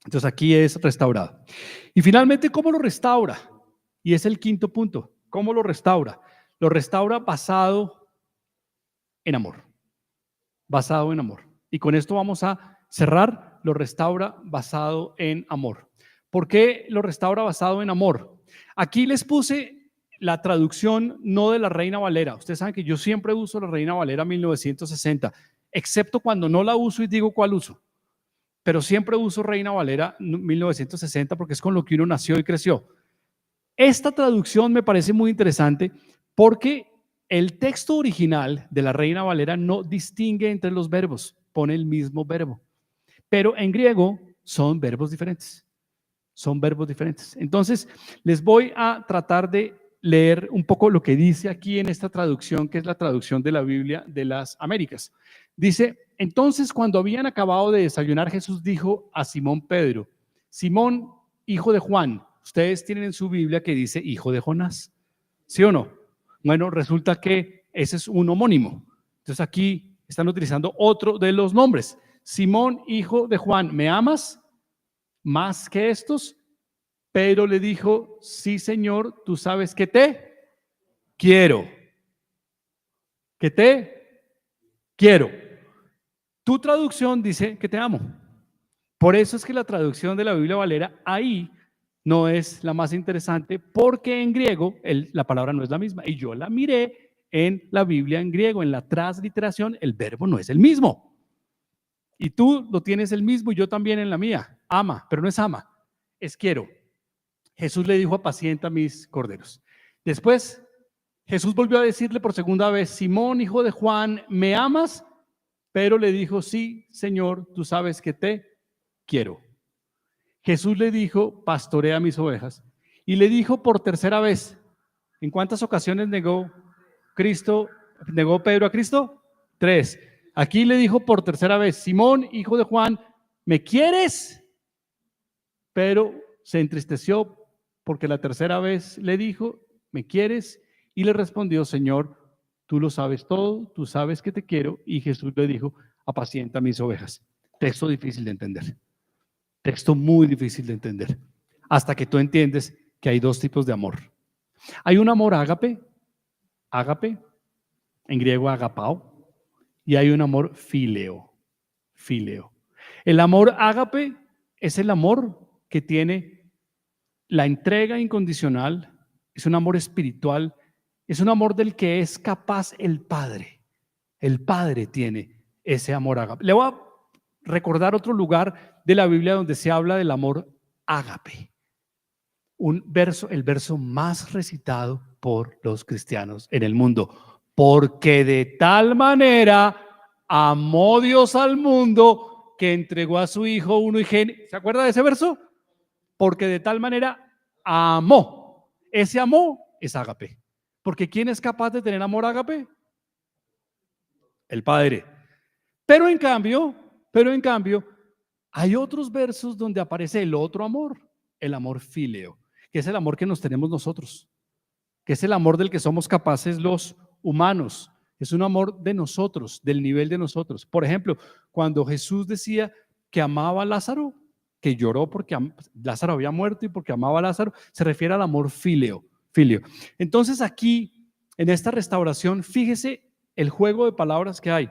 Entonces aquí es restaurado. Y finalmente, ¿cómo lo restaura? Y es el quinto punto. ¿Cómo lo restaura? Lo restaura basado en amor. Basado en amor. Y con esto vamos a cerrar. Lo restaura basado en amor. ¿Por qué lo restaura basado en amor? Aquí les puse la traducción no de la Reina Valera. Ustedes saben que yo siempre uso la Reina Valera 1960, excepto cuando no la uso y digo cuál uso. Pero siempre uso Reina Valera 1960 porque es con lo que uno nació y creció. Esta traducción me parece muy interesante porque el texto original de la Reina Valera no distingue entre los verbos, pone el mismo verbo, pero en griego son verbos diferentes. Son verbos diferentes. Entonces, les voy a tratar de leer un poco lo que dice aquí en esta traducción, que es la traducción de la Biblia de las Américas. Dice, entonces cuando habían acabado de desayunar, Jesús dijo a Simón Pedro, Simón, hijo de Juan, ustedes tienen en su Biblia que dice hijo de Jonás, ¿sí o no? Bueno, resulta que ese es un homónimo. Entonces aquí están utilizando otro de los nombres. Simón, hijo de Juan, ¿me amas más que estos? Pedro le dijo, sí, Señor, tú sabes que te quiero. Que te quiero. Tu traducción dice que te amo. Por eso es que la traducción de la Biblia Valera ahí no es la más interesante, porque en griego la palabra no es la misma. Y yo la miré en la Biblia en griego, en la transliteración, el verbo no es el mismo. Y tú lo tienes el mismo y yo también en la mía. Ama, pero no es ama, es quiero. Jesús le dijo, apacienta mis corderos. Después, Jesús volvió a decirle por segunda vez, Simón, hijo de Juan, ¿me amas? Pero le dijo, sí, Señor, tú sabes que te quiero. Jesús le dijo, pastorea mis ovejas. Y le dijo por tercera vez, ¿en cuántas ocasiones negó Pedro a Cristo? 3. Aquí le dijo por tercera vez, Simón, hijo de Juan, ¿me quieres? Pero se entristeció porque la tercera vez le dijo, ¿me quieres? Y le respondió, Señor, tú lo sabes todo, tú sabes que te quiero. Y Jesús le dijo, apacienta mis ovejas. Texto difícil de entender. Texto muy difícil de entender. Hasta que tú entiendes que hay dos tipos de amor. Hay un amor ágape, en griego agapao, y hay un amor fileo. El amor ágape es el amor que tiene la entrega incondicional, es un amor espiritual, Es un amor del que es capaz el Padre. El Padre tiene ese amor ágape. Le voy a recordar otro lugar de la Biblia donde se habla del amor ágape. Un verso, el verso más recitado por los cristianos en el mundo. Porque de tal manera amó Dios al mundo que entregó a su Hijo unigénito. ¿Se acuerda de ese verso? Porque de tal manera amó. Ese amor es ágape. Porque ¿quién es capaz de tener amor ágape? El Padre. Pero en cambio, hay otros versos donde aparece el otro amor, el amor fíleo, que es el amor que nos tenemos nosotros, que es el amor del que somos capaces los humanos. Es un amor de nosotros, del nivel de nosotros. Por ejemplo, cuando Jesús decía que amaba a Lázaro, que lloró porque Lázaro había muerto y porque amaba a Lázaro, se refiere al amor fíleo. Entonces aquí, en esta restauración, fíjese el juego de palabras que hay.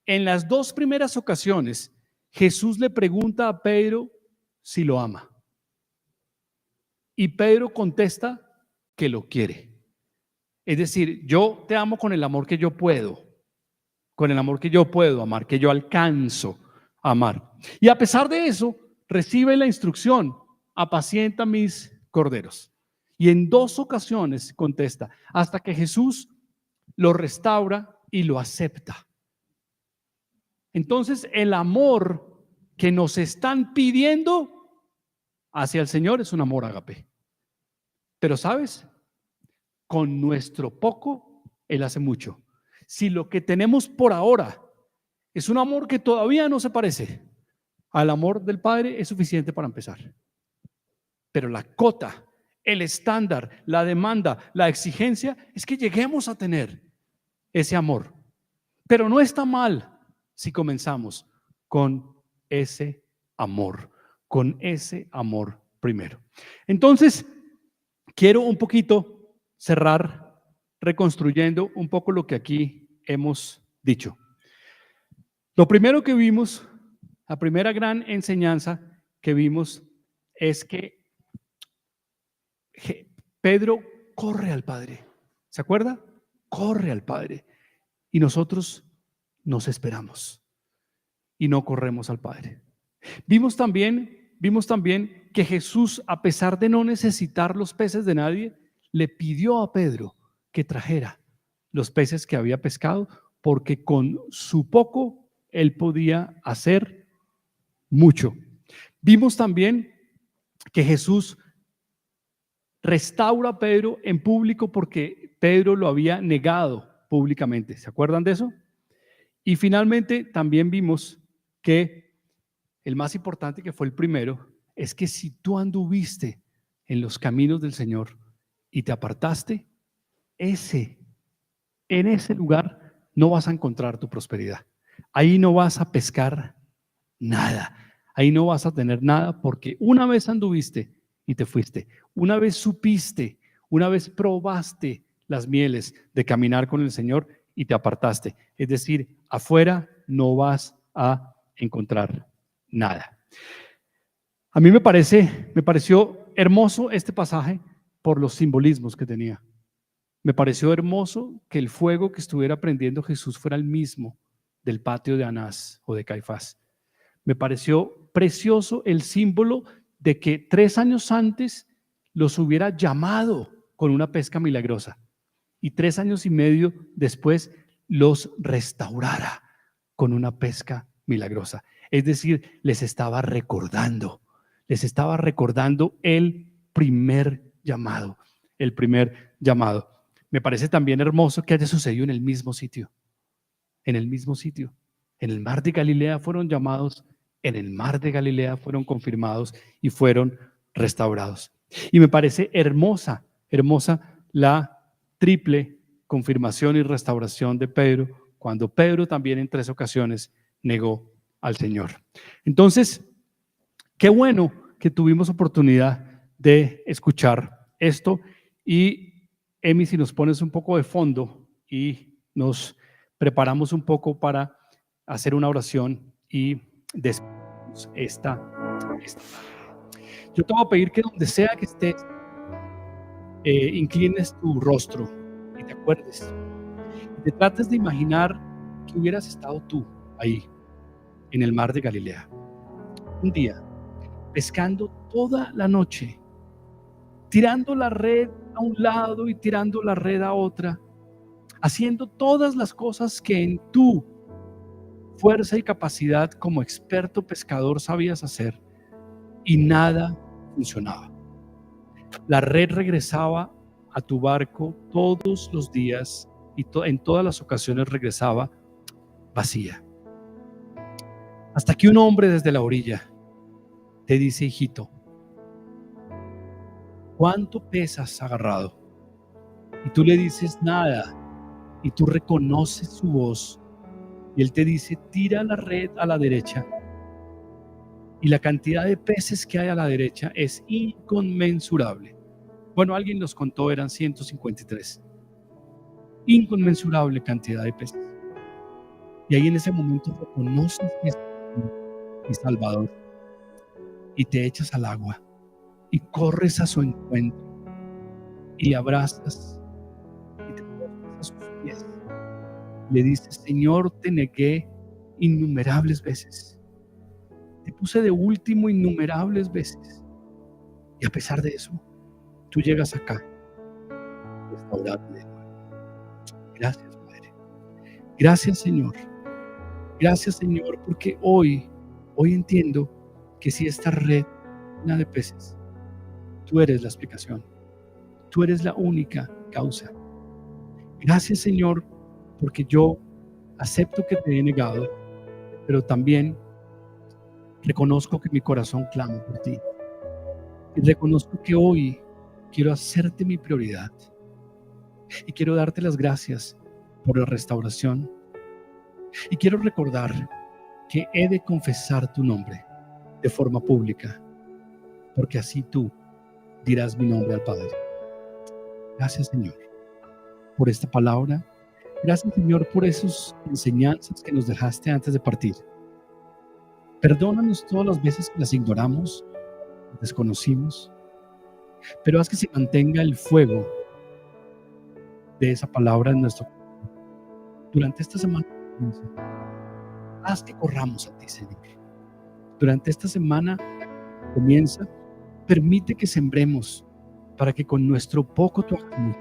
En las dos primeras ocasiones, Jesús le pregunta a Pedro si lo ama. Y Pedro contesta que lo quiere. Es decir, yo te amo con el amor que yo puedo, amar, que yo alcanzo a amar. Y a pesar de eso, recibe la instrucción: apacienta mis corderos. Y en dos ocasiones contesta, hasta que Jesús lo restaura y lo acepta. Entonces, el amor que nos están pidiendo hacia el Señor es un amor ágape. Pero ¿sabes? Con nuestro poco, Él hace mucho. Si lo que tenemos por ahora es un amor que todavía no se parece al amor del Padre, es suficiente para empezar. Pero la cota, el estándar, la demanda, la exigencia es que lleguemos a tener ese amor. Pero no está mal si comenzamos con ese amor primero. Entonces, quiero un poquito cerrar reconstruyendo un poco lo que aquí hemos dicho. Lo primero que vimos, la primera gran enseñanza que vimos es que Pedro corre al Padre. ¿Se acuerda? Corre al Padre. Y nosotros nos esperamos y no corremos al Padre. Vimos también que Jesús, a pesar de no necesitar los peces de nadie, le pidió a Pedro que trajera los peces que había pescado, porque con su poco él podía hacer mucho. Vimos también que Jesús restaura a Pedro en público porque Pedro lo había negado públicamente. ¿Se acuerdan de eso? Y finalmente también vimos que el más importante, que fue el primero, es que si tú anduviste en los caminos del Señor y te apartaste, en ese lugar no vas a encontrar tu prosperidad. Ahí no vas a pescar nada. Ahí no vas a tener nada, porque una vez anduviste y te fuiste, una vez supiste, una vez probaste las mieles de caminar con el Señor y te apartaste. Es decir, afuera no vas a encontrar nada. A mí me pareció hermoso este pasaje por los simbolismos que tenía. Me pareció hermoso que el fuego que estuviera prendiendo Jesús fuera el mismo del patio de Anás o de Caifás. Me pareció precioso el símbolo de que 3 años antes los hubiera llamado con una pesca milagrosa y 3 años y medio después los restaurara con una pesca milagrosa. Es decir, les estaba recordando el primer llamado. Me parece también hermoso que haya sucedido en el mismo sitio. En el mar de Galilea fueron llamados, en el mar de Galilea fueron confirmados y fueron restaurados. Y me parece hermosa la triple confirmación y restauración de Pedro, cuando Pedro también en 3 ocasiones negó al Señor. Entonces, qué bueno que tuvimos oportunidad de escuchar esto. Y Emi, si nos pones un poco de fondo y nos preparamos un poco para hacer una oración y despedimos esta. Yo te voy a pedir que donde sea que estés, inclines tu rostro y te recuerdes y te trates de imaginar que hubieras estado tú ahí, en el mar de Galilea, un día, pescando toda la noche, tirando la red a un lado y tirando la red a otra, haciendo todas las cosas que en tu fuerza y capacidad como experto pescador sabías hacer, y nada funcionaba. La red regresaba a tu barco todos los días y en todas las ocasiones regresaba vacía. Hasta que un hombre desde la orilla te dice: hijito, ¿cuánto pesas agarrado? Y tú le dices: nada. Y tú reconoces su voz y él te dice: tira la red a la derecha. Y la cantidad de peces que hay a la derecha es inconmensurable. Bueno, alguien nos contó, eran 153. Inconmensurable cantidad de peces. Y ahí en ese momento reconoces que es mi Salvador y te echas al agua y corres a su encuentro y abrazas y te postras a sus pies. Le dices: Señor, te negué innumerables veces, te puse de último innumerables veces, y a pesar de eso tú llegas acá a restaurarme. Gracias, Padre. Gracias, Señor. Gracias, Señor, porque hoy entiendo que si esta red llena de peces, tú eres la explicación, tú eres la única causa. Gracias, Señor, porque yo acepto que te he negado, pero también reconozco que mi corazón clama por ti. Y reconozco que hoy quiero hacerte mi prioridad. Y quiero darte las gracias por la restauración. Y quiero recordar que he de confesar tu nombre de forma pública, porque así tú dirás mi nombre al Padre. Gracias, Señor, por esta palabra. Gracias, Señor, por esas enseñanzas que nos dejaste antes de partir. Perdónanos todas las veces que las ignoramos, las desconocimos, pero haz que se mantenga el fuego de esa palabra en nuestro corazón. Durante esta semana, haz que corramos a ti, Señor. Durante esta semana comienza, permite que sembremos para que con nuestro poco tú actúes.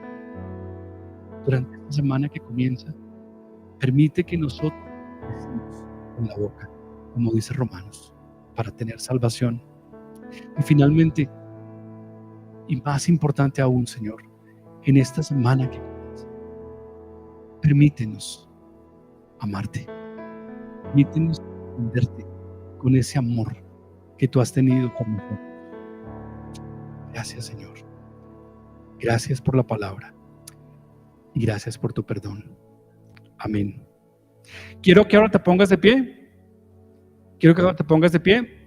Durante esta semana que comienza, permite que nosotros decimos con la boca, como dice Romanos, para tener salvación. Y finalmente, y más importante aún, Señor, en esta semana que comienza, permítenos amarte, permítenos entenderte con ese amor que tú has tenido por nosotros. Gracias, Señor. Gracias por la palabra y gracias por tu perdón. Amén. Quiero que ahora te pongas de pie. Quiero que ahora te pongas de pie.